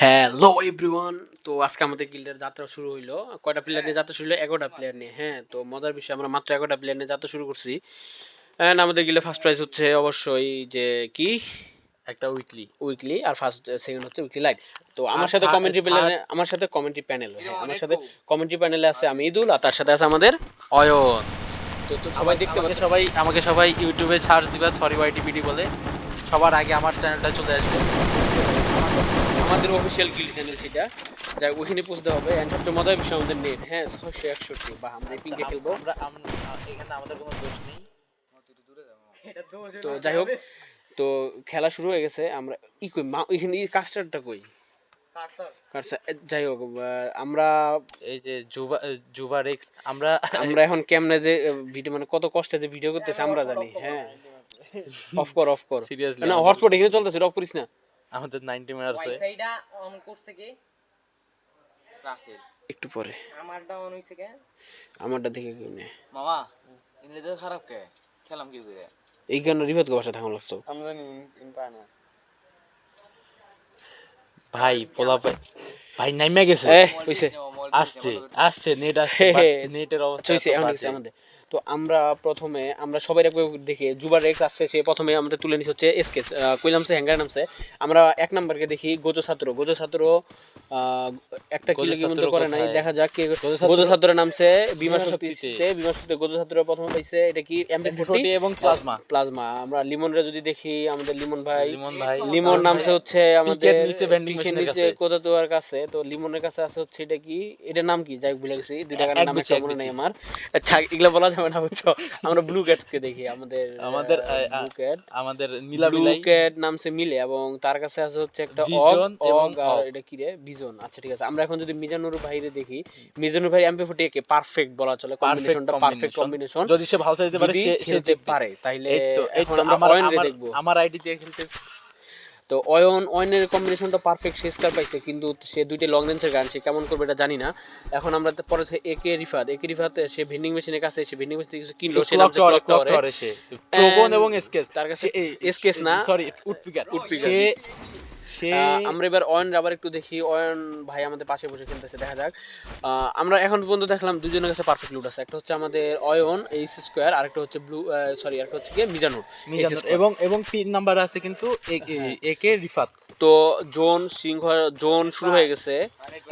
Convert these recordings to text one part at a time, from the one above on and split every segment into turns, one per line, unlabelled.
Hello everyone, তো আজকে আমাদের গিল্ডের যাত্রা শুরু হইলো। কয়টা প্লেয়ার নিয়ে যাত্রা শুরু হইলো? 11টা প্লেয়ার নিয়ে। হ্যাঁ, তো মজার বিষয় আমরা মাত্র 11টা প্লেয়ার নিয়ে যাত্রা শুরু করছি। এন্ড আমাদের গিল্ডে ফার্স্ট প্রাইজ হচ্ছে অবশ্যই যে কি
একটা উইকলি
আর ফার্স্ট সেকেন্ড হচ্ছে উইকলি লাইট। তো আমার সাথে কমেন্ট্রি প্লেয়ার, আমার সাথে কমেন্ট্রি প্যানেল, আমার সাথে কমেন্ট্রি প্যানেলে আছে আমি ঈদুল, আর তার সাথে আছে আমাদের
অয়ন।
তো সবাই দেখতে পাচ্ছে।
আমাকে সবাই ইউটিউবে সার্চ দিবা সরি ওয়াইটিপিডি বলে, সবার আগে আমার চ্যানেলটা চলে আসবে।
আমাদের অফিসিয়াল গিল্ড চ্যানেল সেটা, যাই ওইখানে পৌঁছতে হবে। এন্ড সবচেয়ে মজার বিষয় আমাদের নেট, হ্যাঁ 661, বা আমরা পিঙ্কে খেলবো।
আমরা এখানে আমাদের কোনো দোষ নেই।
তো যাই হোক, তো খেলা শুরু হয়ে গেছে। আমরা ই কই এখানে কাস্টারটা কই কার্সার, যাই হোক আমরা
এই যে জুবা রেক্স আমরা
আমরা এখন কেমনে যে ভিডিও, মানে কত কষ্টে যে ভিডিও করতেছে আমরা জানি। হ্যাঁ, অফ কর
সিরিয়াসলি
না, হটস্পট এখানে চলতেছে, অফ করিস না।
আমাদের 90 মারছে।
ওয়াইফাইটা অন করছে কি রাসেল?
একটু পরে
আমারটা অন হইছে কে?
আমারটা দেখে কেউ নেই
মামা ইংরেজি তো খারাপ কে খেলাম কি করে
এই কারণে রিভাত বাসা থাকা লাগতো।
আমরা জানি ইন পায় না।
ভাই পোলা ভাই নাইমা গেছে।
হইছে
আসছে নেট আসছে, নেটের অবস্থা
হইছে এখন হইছে আমাদের। তো আমরা প্রথমে আমরা সবাই দেখি জুবার রেক্স আসছে, সে প্রথমে আমাদের তুলে নিচ্ছে হচ্ছে এসকে কই নামছে, হ্যাঙ্গার নামছে। আমরা এক নাম্বারকে দেখি গোজো ছাত্র একটা কিল কিন্তু করে নাই, দেখা যাক কে গোজো ছাত্র নামছে। বিমা শক্তিতে গোজো ছাত্র প্রথমে পাইছে এটা কি এমপি40
এবং
প্লাজমা। আমরা লিমনরে যদি দেখি, আমাদের লিমন নামছে হচ্ছে আমাদের
নিচে ভেন্ডিং মেশিনের কাছে
কোথাওয়ার কাছে। তো লিমনের কাছে আছে হচ্ছে এটা কি, এটা নাম কি, যাই ভুলে গেছি, দুইটা গানের নাম একটা মনে নাই আমার। আচ্ছা এগুলা বলা যাবে না বুঝছো। আমরা ব্লু ক্যাটকে দেখি, আমাদের ব্লু ক্যাট নামছে মিলে, এবং তার কাছে আছে হচ্ছে একটা অগ আর এটা কি রে বিজন। আচ্ছা ঠিক আছে, আমরা এখন যদি মিজানুর ভাইরে দেখি, মিজানুর ভাই এমপি40 কে পারফেক্ট বলা চলে, কম্বিনেশনটা পারফেক্ট কম্বিনেশন।
যদি সে ভালো চাইতে পারে, সে
খেলতে পারে, তাইলে এখন
আমরা
অয়নরে দেখবো।
আমার আইডি দিয়ে খেলতেছে।
তো অয়নের কম্বিনেশনটা পারফেক্ট, সে স্কার পাইছে, কিন্তু সে দুইটা লং রেঞ্জের গান, সে কেমন করবে এটা জানি না। এখন আমরা পরে একে রিফাত সে ভেন্ডিং মেশিনের কাছে, সে ভেন্ডিং মেশিন থেকে কিছু কিনলো, সে নামছে ক্লক টাওয়ারে।
সে ট্রোগন এবং এসকেস,
তার কাছে এসকেস না,
সরি উটপিকার। সে
আমরা এবার অয়ন আবার একটু দেখি। অয়ন ভাই আমাদের পাশে বসে খেলতেছে, দেখা যাক। আমরা এখন পর্যন্ত দেখলাম দুজনের কাছে পারফেক্ট লুট আছে। একটা হচ্ছে আমাদের অয়ন এইচ স্কোয়ার, আরেকটা হচ্ছে আরেকটা হচ্ছে কি মিজানুর,
এবং 3 নাম্বার আছে কিন্তু একে রিফাত।
তো জোন শুরু হয়ে গেছে।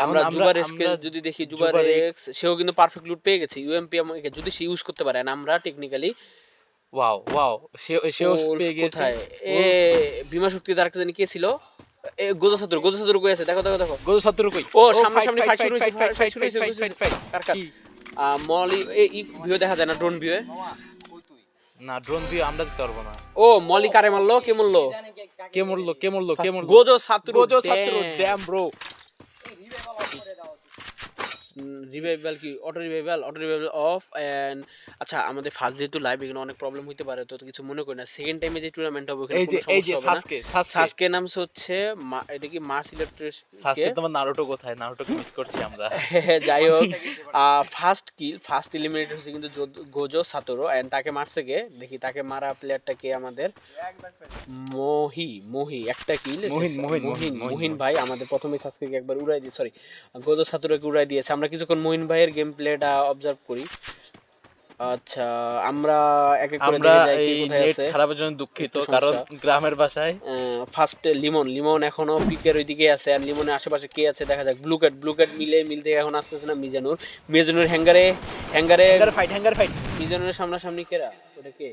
আমরা জুবারেক্সকে যদি দেখি, জুবারেক্স সেও কিন্তু পারফেক্ট লুট পেয়ে গেছে। ইউএমপি যদি সে ইউজ করতে পারে, আমরা টেকনিক্যালি
ওয়াও সেও পেয়ে গেছে।
বিমা শক্তি তার একটা জানি কে ছিল, গোজো ছাত্র কই আছে, দেখো
গোজো ছাত্র কই,
ও সামনে ফাইট শুরু হইছে। মলি এই ভিউ দেখা যায় না, ড্রোন ভিউ
না, ড্রোন দিয়ে আমরা দিতে পারবো না।
ও মলি কারে মারলো, কে মরলো গোজো ছাত্র
ড্যাম ব্রো।
রিভাইভাল কি অটো রিভাইভাল অফ। এন্ড আচ্ছা, আমাদের ফার্স্ট যেহেতু লাইভ, এখানে অনেক প্রবলেম হইতে পারে, তো কিছু মনে করি না। সেকেন্ড টাইমে যে টুর্নামেন্ট হবে,
এই যে
সাসকে নামছে হচ্ছে এটা কি মার্স ইলেকট্রিক।
সাসকে তোমার নারুটো কোথায়? নারুটোকে মিস করছি আমরা।
যাই হোক, ফার্স্ট এলিমিনেট হচ্ছে কিন্তু গোজো সাতোরো, এন্ড তাকে মারছে কে দেখি, তাকে মারা প্লেয়ারটা কে, আমাদের মোহি একটা কিল, মোহিন ভাই আমাদের প্রথমে সাসকে একবার উড়াই দিয়ে, সরি গোজো সাতোরোকে উড়াই দিয়েছে। আমরা কিছুক্ষণ মোহিন ভাইয়ের গেম প্লেটা অবজার্ভ করি। আচ্ছা, আমরা এক এক করে দেখে যাই কে কোথায় আছে।
খারাপের জন্য দুঃখিত, কারণ গ্রামের বাসায়
ফার্স্ট লিমন এখনো পিকের ওইদিকে আছে, আর লিমনের আশেপাশে কে আছে দেখা যাক। ব্লু ক্যাট মিল থেকে এখন আসতেছে না মিজানুর হ্যাঙ্গারে ফাইট মিজানুরের সামনাসামনি কেরা, ওটা কে?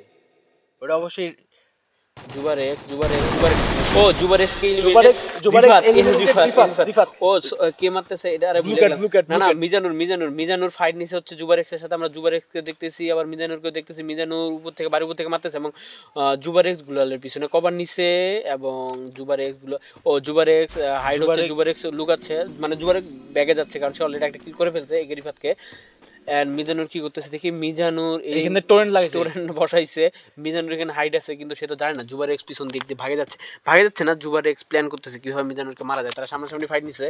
ওটা অবশ্যই
জুবারেক্স ও কে মারতেছে এটা, আরে না মিজানুর ফাইট নিছে হচ্ছে জুবারেক্সের সাথে। আমরা জুবারেক্সকে দেখতেছি, আবার মিজানুরকে দেখতেছি। মিজানুর বাড়ির উপর থেকে মারতেছে, এবং জুবারেক্স গুলালের পিছনে কভার নিছে, এবং জুবারেক্স হাইড হচ্ছে, জুবারেক্স লুকাচ্ছে, মানে জুবারেক্স ব্যাগে যাচ্ছে, কারণ সে অলরেডি একটা কিল করে ফেলছে এগেরিফাতকে। এন্ড মিজানুর কি করতেছে দেখি, মিজানুর
এখানে টোরেন্ট লাগাইছে।
টোরেন্ট বসাইছে, মিজানুর এখানে হাইড আছে কিন্তু সে তো জানে না জুবার এক্স পিছন দিক দিয়ে ভাগে যাচ্ছে না, জুবার এক্স প্ল্যান করতেছে কিভাবে মিজানুরকে মারা যায়। তারা সামনাসামনি ফাইট নিছে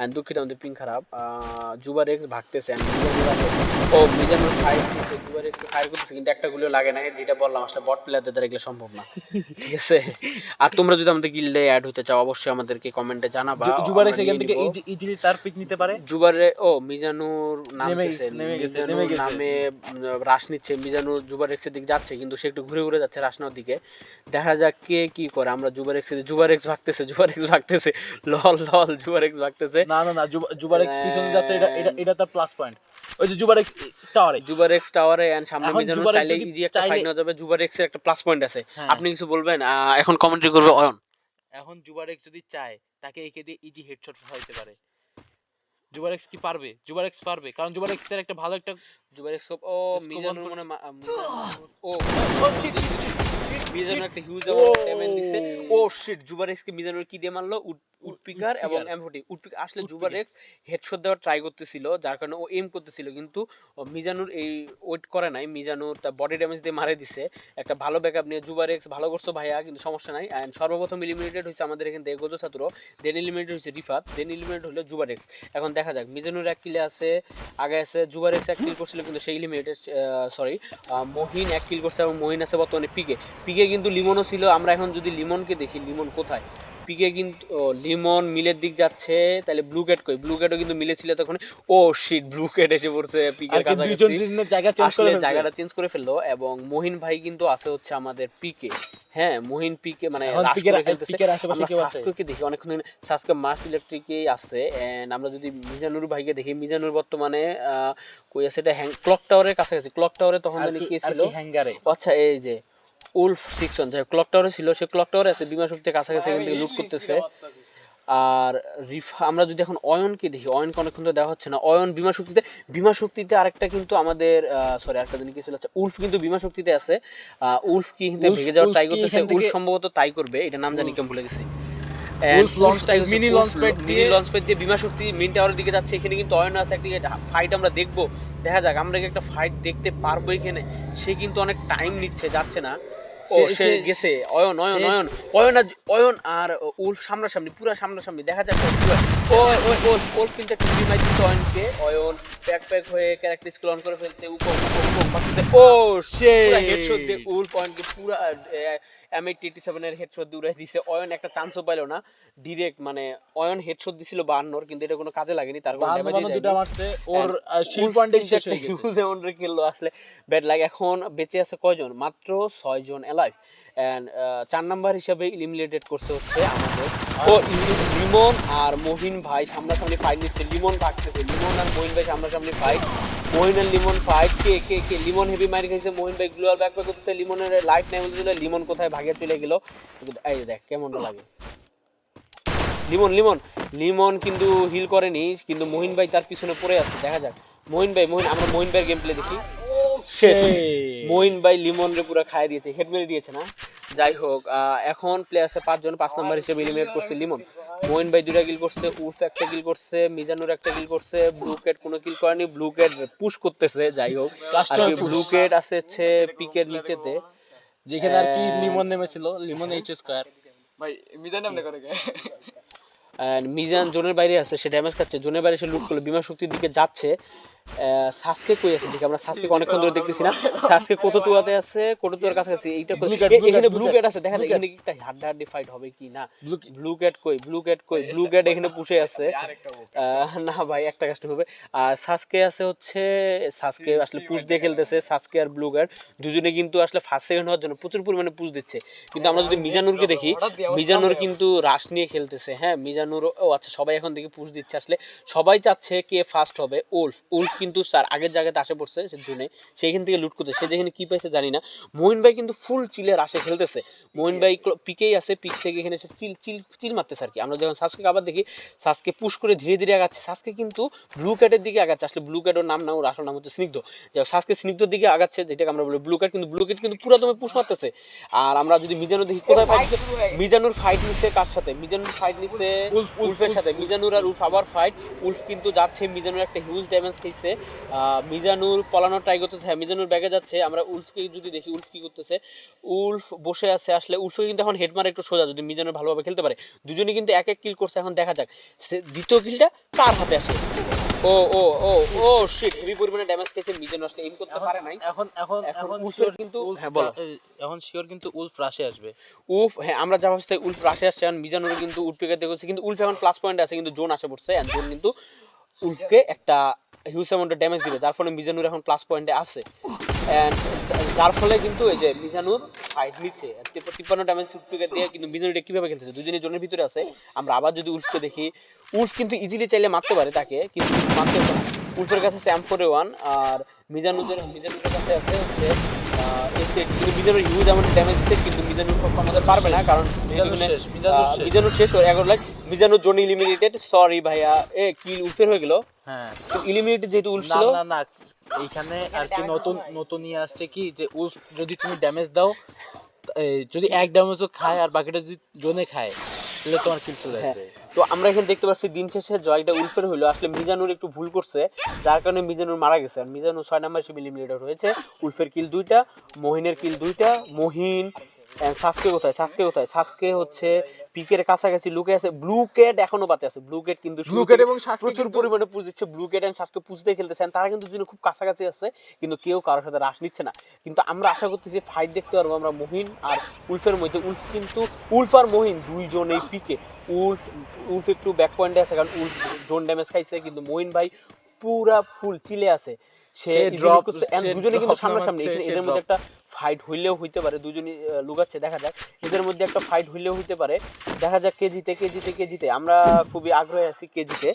এন্ড দুঃখিত আমাদের পিং খারাপ, জুবার এক্স ভাগতেছে and মিজানুর ফাইট নিছে, জুবার এক্স ফায়ার করতেছে কিন্তু একটা গুলিও লাগে না, যেটা বললাম আসলে বট প্লেয়ারদের দ্বারা এগুলো সম্ভব না। ঠিক আছে, আর তোমরা যদি আমাদের গিল্ডে অ্যাড হতে চাও অবশ্যই আমাদেরকে কমেন্টে জানাবা।
জুবার
আমরা
এক্স এখান
নিয়ে
থেকে
নিবো।
ইজিলি তার পিক নিতে পারে।
জুবারে মিজানুর
নেমে
নামতেছে,
গেছে।
মিজানুর নামে রাশ নিচ্ছে, মিজানুর জুবার এক্সের দিকে যাচ্ছে কিন্তু সে একটু ঘুরে ঘুরে যাচ্ছে রাশ নেওয়ার দিকে। দেখা যাক কে কি করে। আমরা জুবার এক্স ভাগতেছে লল জুবার এক্স ভাগতেছে।
না জুবার এক্স পিছনে যাচ্ছে, এটা তার প্লাস পয়েন্ট। ওই যে জুবার এক্স টাওয়ারে
এন্ড সামনে
এখন
মিজানুর
জুবার এক্স
চাইলে
যদি
ইজি একটা ফাইট নেওয়া যাবে। জুবার এক্সের একটা প্লাস পয়েন্ট আছে।
হ্যাঁ।
আপনি কিছু বলবেন? এখন কমেন্ট্রি করবে অয়ন।
এখন জুবার এক্স যদি চায় তাকে একে দিয়ে ইজি হেডশট হইতে পারে। জুবার এক্স কি পারবে? জুবার এক্স পারবে, কারণ জুবার এক্স এর একটা ভালো একটা
জুবার এক্স মিজানুর
করছে।
মিজানুর একটা হিউজ ড্যামেজ দিছে। শিট, জুবার এক্স কে মিজানুর কি দিয়ে মারলো? উডপিকার এবং M40। উডপিকার আসলে জুবার এক্স হেডশট দেওয়ার ট্রাই করতেছিল, যার কারণে ও এম করতেছিল কিন্তু মিজানুর এই ওয়েট করে নাই। মিজানুর তার বডি ড্যামেজ দিয়ে মারে দিছে। একটা ভালো ব্যাকআপ নিয়ে জুবার এক্স ভালো করছো ভাইয়া, কিন্তু সমস্যা নাই। এন্ড সর্বপ্রথম এলিমিনেটেড হয়েছে আমাদের এখান থেকে গোজো ছাত্র, দেন এলিমিনেটেড হয়েছে রিফাত, দেন এলিমিনেটেড হলো জুবার এক্স। এখন দেখা যাক, মিজানুর এক কিলে আছে, আগে আছে জুবার এক্স এক কিল করছিল কিন্তু সেই এলিমিনেটেড, মহিন এক কিল করছে এবং মহিন আছে বর্তমানে পিকে কিন্তু লিমনও ছিল। আমরা এখন যদি লিমনকে দেখি, লিমন কোথায়? পিকে কিন্তু লিমন মিলের দিক যাচ্ছে, তাহলে ব্লু ক্যাট কই? ব্লু ক্যাটও কিন্তু মিলে ছিল তখন। শিট, ব্লু ক্যাট এসে পড়ছে পিকের কাছাকাছি, জায়গাটা চেঞ্জ করে ফেললো। এবং মহিন ভাই কিন্তু আছে হচ্ছে আমাদের পিকে। হ্যাঁ, মহিন পিকে মানে রাশ করে ফেলতেছে। আমরা সাসকে দেখি অনেকক্ষণ সাসকে মার্স ইলেকট্রিকে আছে। এন্ড আমরা যদি মিজানুর ভাইকে দেখি, মিজানুর বর্তমানে কই আছে? এটা ক্লক টাওয়ারের কাছাকাছি। ক্লক টাওয়ারে তখন জানি কে ছিল?
হ্যাঙ্গারে।
আচ্ছা, এই যে উলফ সিকশন, যে ক্লক টাওয়ারে ছিল, সে ক্লক টাওয়ারে আছে, বিমা শক্তির কাছাকাছি এখান থেকে লুট করতেছে। আর আমরা যদি এখন অয়নকে দেখি, অয়নকে অনেকক্ষণ তো দেওয়া হচ্ছে না। অয়ন বিমা শক্তিতে আরেকটা কিন্তু আমাদের সরি আরেকটা দিন কি ছিল, আচ্ছা উলফ কিন্তু বিমা শক্তিতে আছে। উলফ কি কিন্তু ভেগে যাওয়ার ট্রাই করতেছে। উলফ সম্ভবত তাই করবে, এটা নাম জানি কেমন ভুলে গেছি।
মিনি লঞ্চ
প্যাড দিয়ে বিমা শক্তি মেইন টাওয়ারের দিকে যাচ্ছে। এখানে কিন্তু অয়ন আছে, একটা ফাইট আমরা দেখবো। দেখা যাক আমরা কি একটা ফাইট দেখতে পারবো এখানে। সে কিন্তু অনেক টাইম নিচ্ছে, যাচ্ছে না। সে গেছে। অয়ন আর উলফ সামনাসামনি, পুরো সামনাসামনি। দেখা যাক উলফ কিন্তু একটা রিমাইন্ড দিচ্ছে অয়নকে। অয়ন ব্যাকপ্যাক হয়ে ক্যারেক্টার স্কেল অন করে ফেলছে। হেডশট দিয়ে উলফ অয়নকে পুরো M887 এর হেডশট দিয়ে উড়াই দিছে। অয়ন একটা চান্সও পাইলো না, ডিরেক্ট মানে অয়ন হেডশট দিছিল 52, কিন্তু এটা কোনো কাজে লাগেনি, তার কোনো ড্যামেজই যায়নি।
দুটো মারছে, ওর শিল্ড পয়েন্টে শেষ হয়ে গেছে।
হিউজ এমনরে খেললো, আসলে ব্যাড লাগ। এখন বেঁচে আছে কয়জন? মাত্র 6 জন এলাইভ। এন্ড 4 নাম্বার হিসেবে এলিমিনেটেড করছে হচ্ছে আমাদের লিমন আর মহিন ভাই সামনাসামনি ফাইট নিচ্ছে। লিমন ভাগতেছে, লিমন আর মহিন ভাই সামনাসামনি ফাইট। মহিন আর লিমন ফাইট। কে লিমন হেভি মাইর খাইছে, মহিন ভাই গ্লোয়াল ব্যাক করতেছে। লিমনের লাইফ নাই বলছিল, লিমন কোথায় ভাগে চলে গেল। এই দেখ কেমন লাগে। লিমন কিন্তু হিল করেনি, কিন্তু মহিন ভাই তার পিছনে পড়ে আছে। দেখা যাক আমরা মহিন ভাইয়ের গেম প্লে দেখি। শেষ, মহিন ভাই লিমন রে পুরো খাইয়ে দিয়েছে, হেড মেরে দিয়েছে না। যাই হোক, এখন প্লেয়ার আছে 5 জন। 5 নাম্বার হিসেবে এলিমিনেট করছে লিমন। মহিন ভাই 2টা কিল করছে, উফ একটা কিল করছে, মিজানুর একটা কিল করছে, ব্লু ক্যাট কোনো কিল করেনি। ব্লু ক্যাট পুশ করতেছে। যাই হোক, ব্লু ক্যাট আছে হচ্ছে পিকের নিচেতে,
যেখানে আর কি লিমন নেমেছিল, লিমন এইচ স্কয়ার।
ভাই মিজান নামনে করে কে?
মিজান জোনের বাইরে আছে, সে ড্যামেজ খাচ্ছে। জোনের বাইরে সে লুট করলো, বিমা শক্তির দিকে যাচ্ছে। সাসকে কই আছে দেখি, আমরা সাসকে অনেকক্ষণ ধরে দেখতেছি না। সাসকে কোটোতুয়াতে আছে, কোটোতুয়ার কাছাকাছি। এইটা এখানে ব্লু ক্যাট আছে, দেখা যায় এখানে একটা হাড্ডাহাড্ডি ফাইট হবে কি না। ব্লু ক্যাট কই? ব্লু ক্যাট এখানে পুষে আছে। না ভাই, একটা কাস্টম হবে। আর সাসকে আছে হচ্ছে, সাসকে আসলে পুশ দিয়ে খেলতেছে। সাসকে আর ব্লু ক্যাট দুজনে কিন্তু আসলে ফার্স্ট সেকেন্ড হওয়ার জন্য প্রচুর পরিমাণে পুশ দিচ্ছে। কিন্তু আমরা যদি মিজানুরকে দেখি, মিজানুর কিন্তু রাশ নিয়ে খেলতেছে। হ্যাঁ, মিজানুর আচ্ছা, সবাই এখন দেখি পুশ দিচ্ছে। আসলে সবাই চাচ্ছে কে ফার্স্ট হবে। উলফ কিন্তু স্যার আগের জায়গাতে আসে পড়ছে, সেজন্য সেইখান থেকে লুট করতে, সে যেখানে কি পাইছে জানি না। মহিন ভাই কিন্তু ফুল চিলের আসে খেলতেছে। মোহিন ভাই পিকেই আছে, পিক থেকে এখানে এসে চিল চিল চিল মারতেছে আর কি। আমরা যখন সাসকে আবার দেখি সাসকে পুশ করে ধীরে ধীরে আগাচ্ছে, সাসকে কিন্তু ব্লু ক্যাটের দিকে আগাচ্ছে। আসলে ব্লু ক্যাটের নাম না, ওর আসল নাম হচ্ছে স্নিগ্ধ। সাসকে স্নিগ্ধর দিকে আগাচ্ছে, যেটাকে আমরা বলি ব্লু ক্যাট, কিন্তু ব্লু ক্যাট কিন্তু পুরো দমে পুশ মারতেছে। আর আমরা যদি মিজানুর দেখি কোথায় ফাইট, মিজানুর ফাইট নিচ্ছে কার সাথে, মিজানুর ফাইট নিচ্ছে উলফের সাথে। মিজানুর আর উলফ আবার ফাইট, উলফ কিন্তু যাচ্ছে, মিজানুর একটা হিউজ ড্যামেজ খেয়েছে। মিজানুর পলানোর ট্রাই করতেছে, হ্যাঁ মিজানুর ব্যাগে যাচ্ছে। আমরা উলফকে যদি দেখি উলফ কি করতেছে, উলফ বসে আছে। আসলে উলফকে কিন্তু এখন হেড মারা একটু সোজা, যদি মিজানুর ভালোভাবে খেলতে পারে। দুজনেই কিন্তু এক এক কিল করছে, এখন দেখা যাক দ্বিতীয় কিলটা কার হাতে আসে। ও ও ও ও শিট, হেভি পরিমাণে ড্যামেজ খেয়েছে মিজানুর, আসলে এইম করতে পারে নাই।
এখন এখন
এখন
এখন
উলফের
শিওর
কিন্তু
কিন্তু
হ্যাঁ বলো।
এখন শিওর কিন্তু উলফ রাশে আসবে।
উলফ, হ্যাঁ আমরা যা ভাবছি উলফ রাশে আসছে, এখন মিজানুর কিন্তু উলফকে দেখেছে, কিন্তু উলফ এখন প্লাস পয়েন্টে আছে, কিন্তু জোন আসে পড়ছে, এন্ড জোন কিন্তু উলফকে একটা হিউজ অ্যামাউন্টের ড্যামেজ দিবে, যার ফলে মিজানুর এখন প্লাস পয়েন্টে আছে। And যার ফলে কিন্তু এই যে মিজানুর ফাইট নিচ্ছে 53 ড্যামেজ উলফকে দিয়ে, কিন্তু মিজানুর এটা কিভাবে খেলতেছে, দুজনের জোনের ভিতরে আছে। আমরা আবার যদি উলফকে দেখি, উলফ কিন্তু ইজিলি চাইলে মারতে পারে তাকে, কিন্তু মারতেছে না। উলফের কাছে আছে M4A1, আর মিজানুরের কাছে আছে হচ্ছে এসে, কিন্তু মিজানুর হিউজ অ্যামাউন্ট ড্যামেজ দিচ্ছে, কিন্তু মিজানুর সমাধান পারবে না, কারণ মিজানুর শেষ, ওর 11 light. Mizanur zone eliminated, sorry ভাইয়া, কিল উলফের হয়ে গেল।
হ্যাঁ
ইলিমিনেটেড যেহেতু উলফ
না
ছিল।
না না, এইখানে আর কি নতুন নতুন ইয়ে আসছে কি, যে উলফ যদি তুমি ড্যামেজ দাও, যদি এক ড্যামেজও খায় আর বাকিটা যদি জোনে খায়, তাহলে তোমার কিল চলে
হ্যাঁ,
আসবে।
তো আমরা এখানে দেখতে পাচ্ছি দিন শেষে জয়টা উলফের হইলো। আসলে মিজানুর একটু ভুল করছে, যার কারণে মিজানুর মারা গেছে। আর মিজানুর 6 নাম্বার হিসেবে এলিমিনেটর হয়েছে। উলফের কিল 2টা, মহিনের কিল 2টা। মহিন সাসকে কোথায়, সাসকে কোথায়, সাসকে হচ্ছে পিকের কাছাকাছি লুকে আছে। ব্লু ক্যাট এখনো বাঁচে আছে, ব্লু ক্যাট কিন্তু
ব্লু ক্যাট এবং সাসকে
প্রচুর পরিমাণে পুশ দিচ্ছে। ব্লু ক্যাট এন্ড সাসকে পুশ দিয়ে খেলতেছেন, তারা কিন্তু দুজনে খুব কাছাকাছি আছে, কিন্তু কেউ কারোর সাথে রাশ নিচ্ছে না। কিন্তু আমরা আশা করতেছি ফাইট দেখতে পারবো আমরা মহিন আর উলফের মধ্যে। উলফ কিন্তু, উলফ আর মহিন দুইজনেই পিকে। উলফ উলফ একটু ব্যাক পয়েন্টে আছে, কারণ উলফ জোন ড্যামেজ খাইছে, কিন্তু মহিন ভাই পুরা ফুল চিলে আছে। সে ড্রপ করছে, এন্ড দুজনে কিন্তু সামনাসামনি। এখানে এদের মধ্যে একটা ফাইট হইলেও হইতে পারে, দুজনই লুকাচ্ছে, দেখা যাক। এদের মধ্যে একটা ফাইট হইলেও হইতে পারে, দেখা যাক কে জিতে কে জিতে কে জিতে। আমরা খুবই আগ্রহে আছি কে জিতে।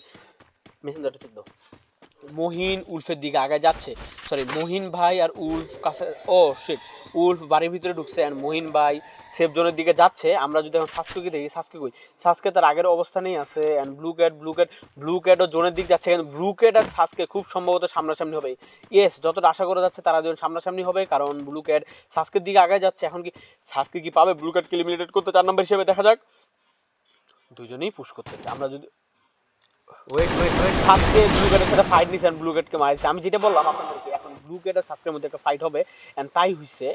মেসেঞ্জারটা চেক দাও। মহিন উলফের দিকে আগে যাচ্ছে, সরি মহিন ভাই আর উলফ কাছে, ও শিট, উলফ বাড়ির ভিতরে ঢুকছে এন্ড মহিন ভাই সেফ জোনের দিকে যাচ্ছে। আমরা যদি এখন সাসকে দেখি, সাসকে কই, সাসকে তার আগের অবস্থানেই আছে। এন্ড ব্লু ক্যাটও জোনের দিকে যাচ্ছে, কিন্তু ব্লু ক্যাট আর সাসকে খুব সম্ভবত সামনাসামনি হবে। ইয়েস, যতটা আশা করা যাচ্ছে তারা দুজন সামনাসামনি হবে, কারণ ব্লু ক্যাট সাসকের দিকে আগে যাচ্ছে। এখন কি সাসকে কি পাবে ব্লু ক্যাটকে এলিমিনেট করতে 4 নাম্বার হিসেবে, দেখা যাক। দুজনেই পুশ করতেছে। আমরা যদি
ওয়েট ওয়েট ওয়েট,
সাসকে ব্লু ক্যাটের সাথে ফাইট নিছে, ব্লু ক্যাটকে মারিছে। আমি যেটা বললাম আপনাদেরকে, এখন ব্লু ক্যাট আর সাসকের মধ্যে একটা ফাইট হবে, এন্ড তাই হইছে।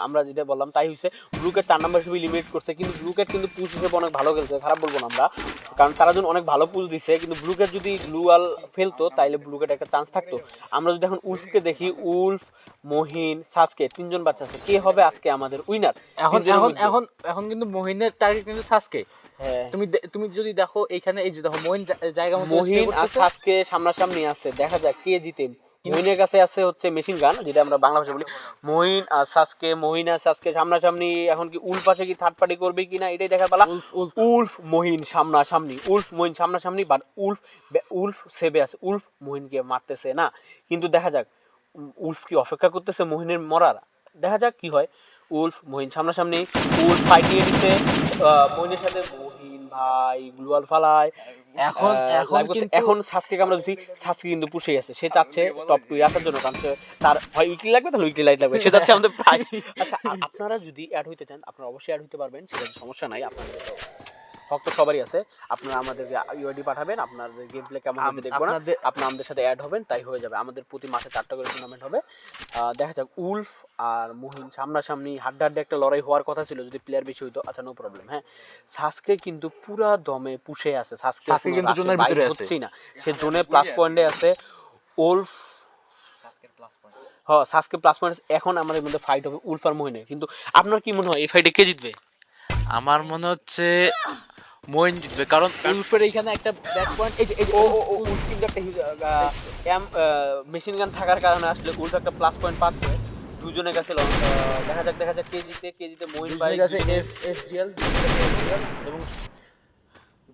আমরা যেটা বললাম তাই হইছে। ব্লু ক্যাট 4 নাম্বার হিসেবে এলিমিনেট করছে, কিন্তু ব্লু ক্যাট কিন্তু পুশ হিসেবে অনেক ভালো খেলছে, খারাপ বলবো না আমরা, কারণ তারা যখন অনেক ভালো পুশ দিছে। কিন্তু ব্লু ক্যাট যদি গ্লুয়াল ফেলতো তাইলে ব্লু ক্যাট একটা চান্স থাকতো। আমরা যদি এখন উলফকে দেখি, উলফ, মহিন, সাসকে, 3 জন বাচ্চা আছে, কে হবে আজকে আমাদের উইনার?
এখন এখন এখন এখন কিন্তু মহিনের টার্গেট কিন্তু সাসকে।
হ্যাঁ,
তুমি যদি দেখো এখানে, এই যে দেখো মহিন জায়গা মতো
মহিন আর সাসকে সামনাসামনি আছে, দেখা যাক কে জিতে। মহিনের কাছে আছে হচ্ছে মেশিন গান, যেটা আমরা বাংলা ভাষায় বলি। মহিন আর সাসকে সামনাসামনি। এখন কি উলফ পাশে কি থার্ড পার্টি করবে কিনা এটাই দেখার পালা। উলফ মহিন সামনাসামনি, উলফ মহিন সামনাসামনি, বাট উলফ সেভে আছে, উলফ মহিনকে মারতেছে না। কিন্তু দেখা যাক উলফ কি অপেক্ষা করতেছে মহিনের মরার, দেখা যাক কি হয়। উলফ মহিন সামনাসামনি, উলফ ফাইট নিয়ে নিচ্ছে মহিনের সাথে। মহিন ভাই গ্লুয়াল ফালায়।
এখন
এখন সাসকে আমরা দেখি, সাসকে কিন্তু পুষে আছে, সে চাচ্ছে টপ 2 এ আসার জন্য, কারণ তার হয় উইকলি লাগবে, তাহলে উইকলি লাইট লাগবে, সে চাচ্ছে আমাদের প্রায়। আচ্ছা, আপনারা যদি অ্যাড হইতে চান আপনারা অবশ্যই অ্যাড হইতে পারবেন, সেটা সমস্যা নাই। আপনাদের হক তো সবারই আছে। আপনারা আমাদেরকে ইউআইডি পাঠাবেন, আপনাদের গেম প্লে কেমন হবে দেখবো না, আপনারা আমাদের সাথে অ্যাড হবেন, তাই হয়ে যাবে। আমাদের প্রতি মাসে 4টা করে টুর্নামেন্ট হবে। দেখা যাক, উলফ আর মহিন সামনাসামনি হাড্ডাহাড্ডি একটা লড়াই হওয়ার কথা ছিল যদি প্লেয়ার বেশি হইতো। আচ্ছা, নো প্রবলেম। হ্যাঁ, সাসকে কিন্তু পুরা দমে পুষে আছে, সাসকে কিন্তু জোনের ভিতরে আছে না, সে জোনে প্লাস পয়েন্টে আছে। উলফ হ্যাঁ, সাসকে প্লাস পয়েন্ট। এখন আমাদের মধ্যে ফাইট হবে উলফ আর মহিনের। কিন্তু আপনার কি মনে হয় এই ফাইটে কে জিতবে?
আমার মনে হচ্ছে মহিন জিতবে, কারণ উলফের এইখানে একটা ব্যাক পয়েন্ট, এই যে
উলফ কিন্তু একটা মেশিন গান থাকার কারণে আসলে উলফ একটা প্লাস পয়েন্ট পাচ্ছে দুজনের কাছে। দেখা যাক কে জিতে মহিন ভাই
কাছে এফজিএল এবং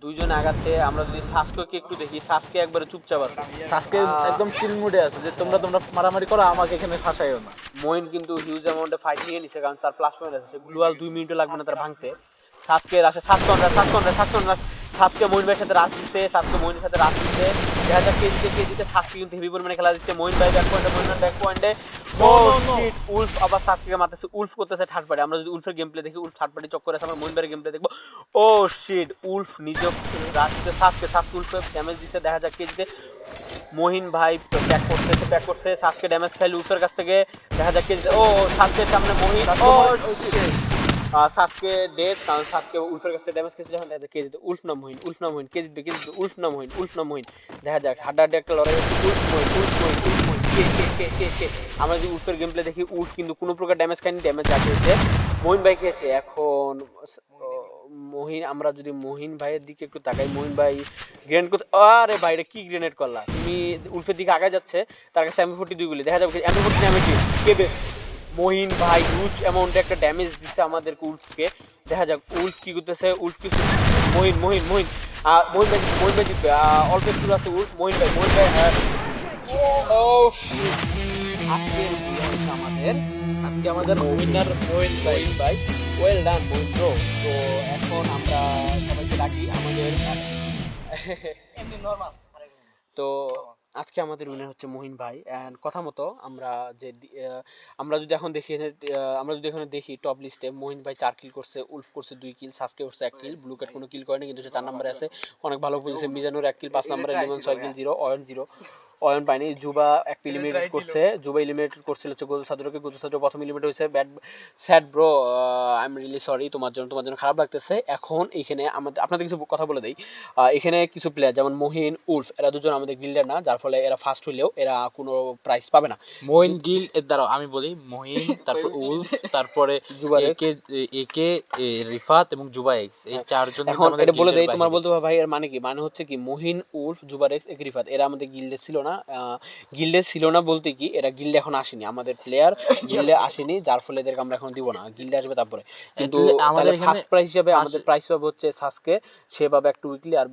দুইজন আগাচ্ছে। আমরা যদি সাসকে একটু দেখি, সাসকে একবারে চুপচাপ আছে।
আজকে একদম চিল মুডে আছে যে তোমরা মারামারি করো, আমাকে এখানে ফাঁসাইও না।
মইন কিন্তু হিউজ অ্যামাউন্টে ফাইট নিয়ে নিছে, কারণ তার প্লাস পয়েন্ট আছে। সে গ্লুয়াল 2 মিনিটও লাগবে না তার ভাঙতে। সাসকে আসে, সাসকে মইন ভাইয়ের সাথে রাশ দিচ্ছে, সাসকে মইনের সাথে রাশ দিচ্ছে। দেখা যাক কে জিতে। সাসকে কিন্তু হেভি পরিমাণে খেলা দিচ্ছে। মইন ভাই ব্যাক পয়েন্টে
No,
ও
no, no.
শিট, উলফ আবার সাসকে মারতেছে। উলফ করতেছে থার্ড পার্টি। আমরা যদি উলফের গেম প্লে দেখি, উলফ থার্ড পার্টি চক্করে আছে। আমরা মইন ভাইয়ের গেম প্লে দেখবো। ও শিট, উলফ নিজে রাশ দিচ্ছে সাসকে উলফে ড্যামেজ দিচ্ছে। দেখা যাক কে জিতে। মহিন ভাই প্যাক করছে। সাসকে ড্যামেজ খাইল উলফের কাছ থেকে। দেখা যাক কে জিতে। ও সাসকের সামনে মহিন। ও শিট, সাসকে ডেড, কারণ সাসকে উলফের কাছ থেকে ড্যামেজ খেয়েছে। যখন দেখা যাক কে জিতে। উলফ না মহিন, কে জিতবে। উলফ না মহিন। দেখা যাক হাড্ডাহাড্ডি একটা লড়াই হচ্ছে। উলফ মহিন। কে। আমরা যদি উলফের গেম প্লে দেখি, উলফ কিন্তু কোনো প্রকার ড্যামেজ খায়নি, ড্যামেজ যা খেয়েছে মহিন ভাই খেয়েছে। এখন মহিন, আমরা যদি মহিন ভাইয়ের দিকে একটু তাকাই, মহিন ভাই গ্রেনেড করতে, আরে ভাই এটা কি গ্রেনেড করলা তুমি। উলফের দিকে আগায় যাচ্ছে, তার কাছে M42 গুলি। দেখা যাবে M42 ড্যামেজ কে বেস্ট। মহিন ভাই হিউজ অ্যামাউন্টে একটা ড্যামেজ দিচ্ছে আমাদেরকে উলফকে। দেখা যাক উলফ কি করতেছে। উলফ কি মহিন মহিন ভাই জিতবে। অল্প একটু আছে উলফ। মহিন ভাই ও shit, আজকে আমাদের
আজকে আমাদের উইনার মইন ভাই।
Well done Mohin bro. তো এখন আমরা সবাইকে ডাকি আমাদের
এমনি নরমাল।
তো আজকে আমাদের উইনার হচ্ছে মহিন ভাই। এন্ড কথা মতো আমরা যে আমরা যদি এখন দেখি আমরা যদি এখানে দেখি টপ লিস্টে, মহিন ভাই 4 কিল করছে, উলফ করছে 2 কিল, সাসকে করছে 1 কিল, ব্লু ক্যাট কোনো কিল করেনি কিন্তু সে 4 নম্বরে আছে, অনেক ভালো পজিশন। মিজানুর 1 কিল 5 নম্বরে, লেমন 6 কিল 0, অয়ন 0, অয়ন পায়নি। জুবা একটা ইলিমিনেট করছে, করছিল হচ্ছে গোজো সাদরকে। গোজো সাদর প্রথম ইলিমিনেট হয়েছে। Bad sad bro, I am really sorry, তোমার জন্য খারাপ লাগতেছে। এখন এখানে আমাদের আপনাদের কিছু কথা বলে দেই। এখানে কিছু প্লেয়ার যেমন মহিন, উলফ, এরা দুজন আমাদের গিল্ডের না, যার ফলে এরা ফার্স্ট হইলেও এরা কোনো প্রাইজ পাবে না।
মইন গিল এর দ্বারা আমি বলি মহিন, তারপর উলফ, তারপরে
জুবারেক্স।
একে রিফাত এবং জুবা এক্স, এই চারজন কিন্তু
এখন
আমাদের
এটা বলে
গিল্ডের
দেই, তোমার
বাহিরে।
বলতে হবে ভাই এর মানে কি? মানে হচ্ছে কি, মহিন, উলফ, জুবারেক্স, একরিফাত এরা আমাদের গিল্ডে ছিল না। গিল্ডে ছিল না বলতে কি, এরা গিল্ডে এখন আসেনি, আমাদের প্লেয়ার গিল্ডে আসেনি, যার ফলে এদেরকে আমরা এখন দিব না। গিল্ডে আসবে তারপরে। কিন্তু
আমাদের
তাহলে
এখানে
ফার্স্ট প্রাইজ হিসেবে আমাদের প্রাইস পাবে হচ্ছে সাসকে, সে পাবে একটা উইকলি, আর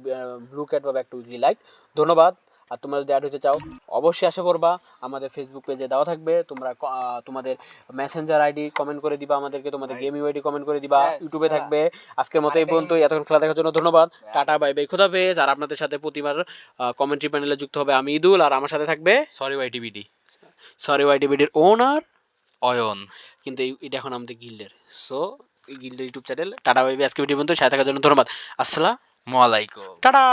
ব্লু ক্যাট পাবে একটা উইকলি লাইট। ধন্যবাদ। আর তোমরা যদি অ্যাড হতে চাও অবশ্যই আশা করবা, আমাদের ফেসবুক পেজে দেওয়া থাকবে। তোমরা তোমাদের মেসেঞ্জার আইডি কমেন্ট করে দিবা আমাদেরকে, তোমাদের গেম ইউআইডি কমেন্ট করে দিবা। ইউটিউবে থাকবে। আজকের মতো এই পর্যন্ত। এতক্ষণ খেলা দেখার জন্য ধন্যবাদ। টাটা বাই বাই, খোদাফেজ। আর আপনাদের সাথে প্রতিবার কমেন্ট্রি প্যানেলে যুক্ত হবে আমি ঈদুল, আর আমার সাথে থাকবে
সরি ওয়াইটিবিডি
ওয়াইটিভিডির ওনার।
অয়ন।
কিন্তু এটা এখন আমাদের গিল্ডের। সো এই গিল্ডের YouTube channel. Tata bye by, আজকে ভিডিও পর্যন্ত সাথে থাকার জন্য ধন্যবাদ। আসসালামু
আলাইকুম।
টাটা।